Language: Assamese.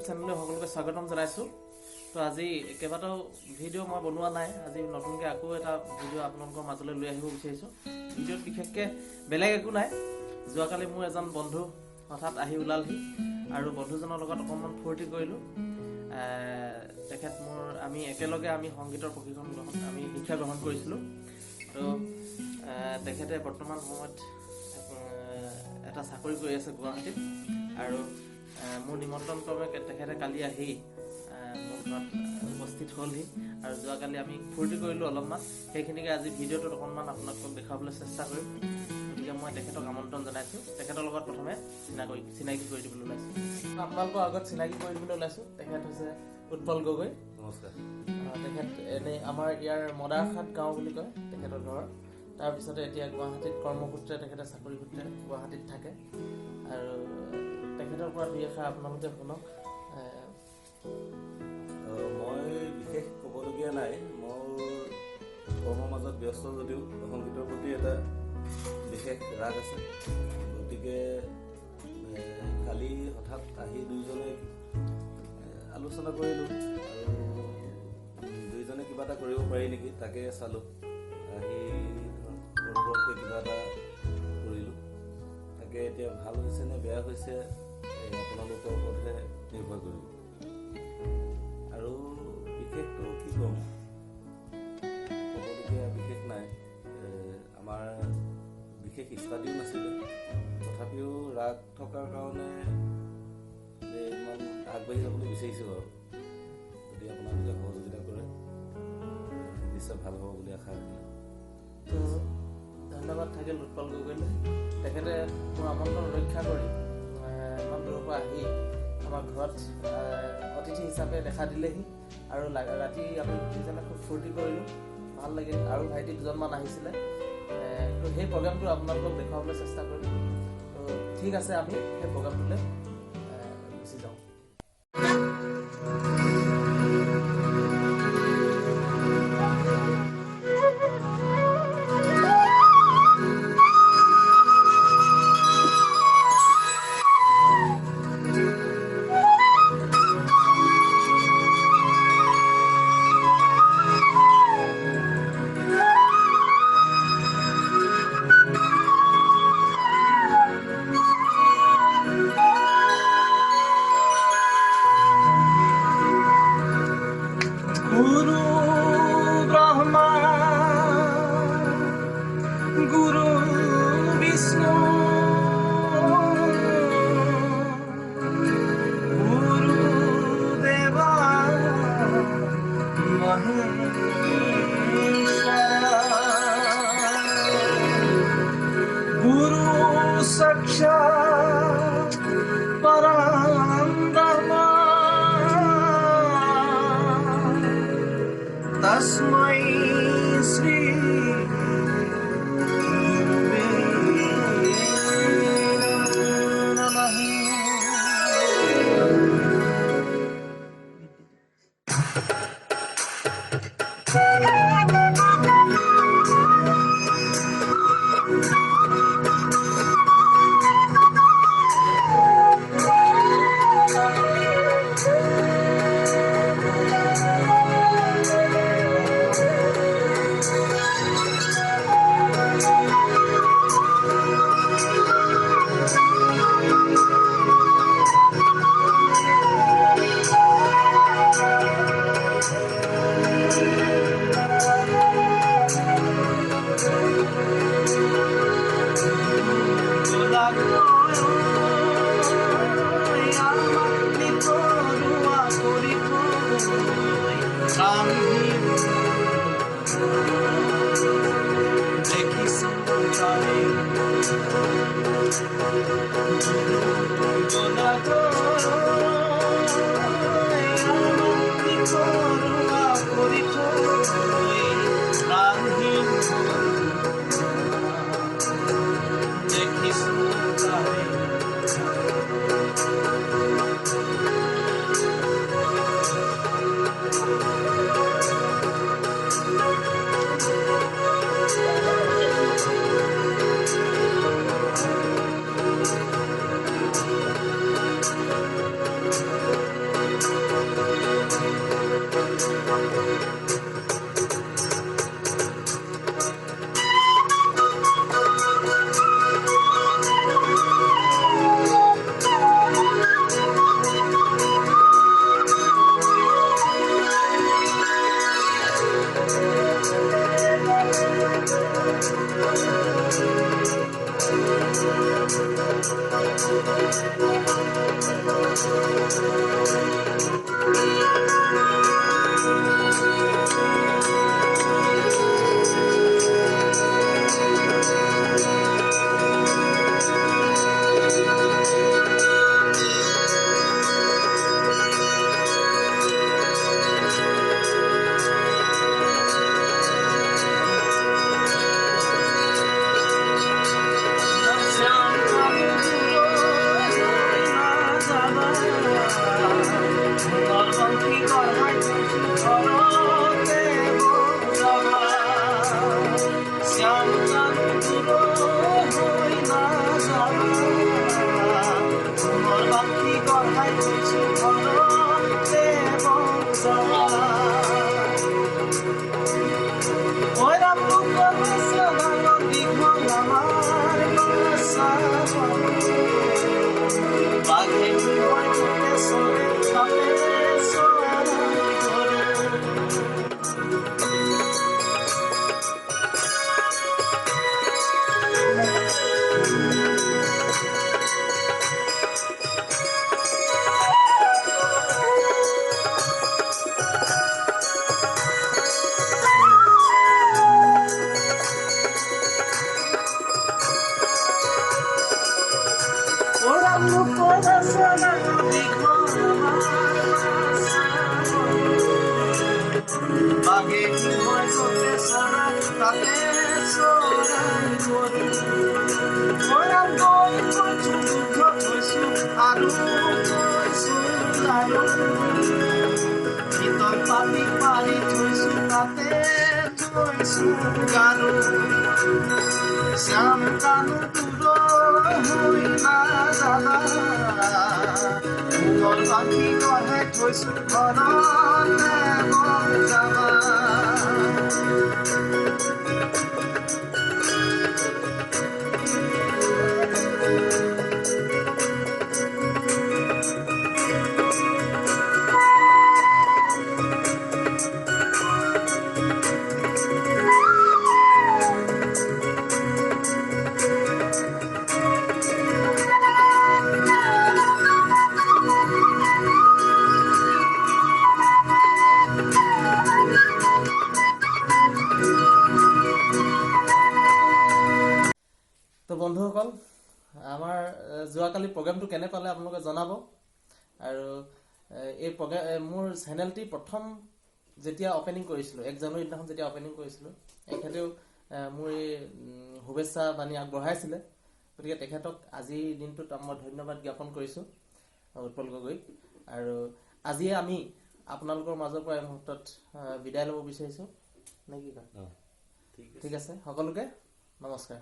ইউটিউব চেনেললৈ সকলোকে স্বাগতম জনাইছোঁ। তো আজি কেইবাটাও ভিডিঅ' মই বনোৱা নাই, আজি নতুনকৈ আকৌ এটা ভিডিঅ' আপোনালোকৰ মাজলৈ লৈ আহিব বিচাৰিছোঁ। ভিডিঅ'ত বিশেষকৈ বেলেগ একো নাই। যোৱাকালি মোৰ এজন বন্ধু হঠাৎ আহি ওলালহি আৰু বন্ধুজনৰ লগত অকণমান ফূৰ্তি কৰিলোঁ। আমি একেলগে সংগীতৰ প্ৰশিক্ষণ শিক্ষা গ্ৰহণ কৰিছিলোঁ। তো তেখেতে বৰ্তমান সময়ত এটা চাকৰি কৰি আছে গুৱাহাটীত আৰু মোৰ নিমন্ত্ৰণ ক্ৰমে তেখেতে কালি আহি মোৰ ঘৰত উপস্থিত হ'লহি আৰু যোৱাকালি আমি ফূৰ্তি কৰিলোঁ অলপমান। সেইখিনিকে আজি ভিডিঅ'টোত অকণমান আপোনালোকক দেখুৱাবলৈ চেষ্টা কৰিম। গতিকে মই তেখেতক আমন্ত্ৰণ জনাইছোঁ। তেখেতৰ লগত প্ৰথমে চিনাকি কৰি দিবলৈ ওলাইছোঁ। আপোনালোকৰ আগত চিনাকি কৰি দিবলৈ ওলাইছোঁ। তেখেত হৈছে উৎপল গগৈ। নমস্কাৰ। তেখেত এনেই আমাৰ ইয়াৰ মদাৰখাট গাঁও বুলি কয় তেখেতৰ ঘৰ। তাৰপিছতে এতিয়া গুৱাহাটীত কৰ্মসূত্ৰে তেখেতে চাকৰি সূত্ৰে গুৱাহাটীত থাকে আৰু তেখেতৰ পৰা দুই এষাৰ আপোনালোকে শুনক। মই বিশেষ ক'বলগীয়া নাই। মোৰ কৰ্মৰ মাজত ব্যস্ত যদিও সংগীতৰ প্ৰতি এটা বিশেষ ৰাগ আছে। গতিকে কালি হঠাৎ আহি দুইজনে আলোচনা কৰিলোঁ আৰু দুইজনে কিবা এটা কৰিব পাৰি নেকি তাকে চালোঁ। আহি সৰুবৰকৈ কিবা এটা কৰিলোঁ। তাকে এতিয়া ভাল হৈছে নে বেয়া হৈছে আপোনালোকৰ ওপৰতহে নিৰ্ভৰ কৰিব। আৰু বিশেষটো কি ক'ম, ক'বলগীয়া বিশেষ নাই। আমাৰ বিশেষ ষ্টাডিও নাছিলে, তথাপিও ৰাগ থকাৰ কাৰণে ইমান আগবাঢ়ি যাবলৈ বিচাৰিছোঁ আৰু যদি আপোনালোকে সহযোগিতা কৰে নিশ্চয় ভাল হ'ব বুলি আশা ৰাখিলোঁ। ধন্যবাদ থাকিল উৎপল গগৈলৈ। তেখেতে মোৰ আমন্ত্ৰণ ৰক্ষা কৰি ইমান দূৰৰ পৰা আহি আমাৰ ঘৰত অতিথি হিচাপে দেখা দিলেহি আৰু ৰাতি আমি দুজনে খুব ফূৰ্তি কৰিলোঁ, ভাল লাগিল। আৰু ভাইটি দুজনমান আহিছিলে। তো সেই প্ৰগ্ৰামটো আপোনালোকক দেখুৱাবলৈ চেষ্টা কৰিম। তো ঠিক আছে, আমি সেই প্ৰগ্ৰামটোলৈ গুচি যাওঁ। तस्मै श्री नमः। শীতল পাতি পাৰি থৈছো তাতে থৈছো গাৰু শ্যাম কানু দূৰ হৈ নাযাবা মোৰ পাখি গঢ়াই থৈছো ঘৰতে মই যাবা তো বন্ধুসকল আমাৰ যোৱাকালি প্ৰগ্ৰামটো কেনে পালে আপোনালোকে জনাব আৰু এই প্ৰগ্ৰাম মোৰ চেনেলটি প্ৰথম যেতিয়া অপেনিং কৰিছিলোঁ 1 জানুৱাৰী দিনাখন যেতিয়া অপেনিং কৰিছিলোঁ এখেতেও মোৰ এই শুভেচ্ছা বাণী আগবঢ়াইছিলে গতিকে তেখেতক আজিৰ দিনটোত মই ধন্যবাদ জ্ঞাপন কৰিছোঁ উৎপল গগৈ আৰু আজি আমি আপোনালোকৰ মাজৰ পৰা এই মুহূৰ্তত বিদায় ল'ব বিচাৰিছোঁ নে কি কয় ঠিক আছে সকলোকে নমস্কাৰ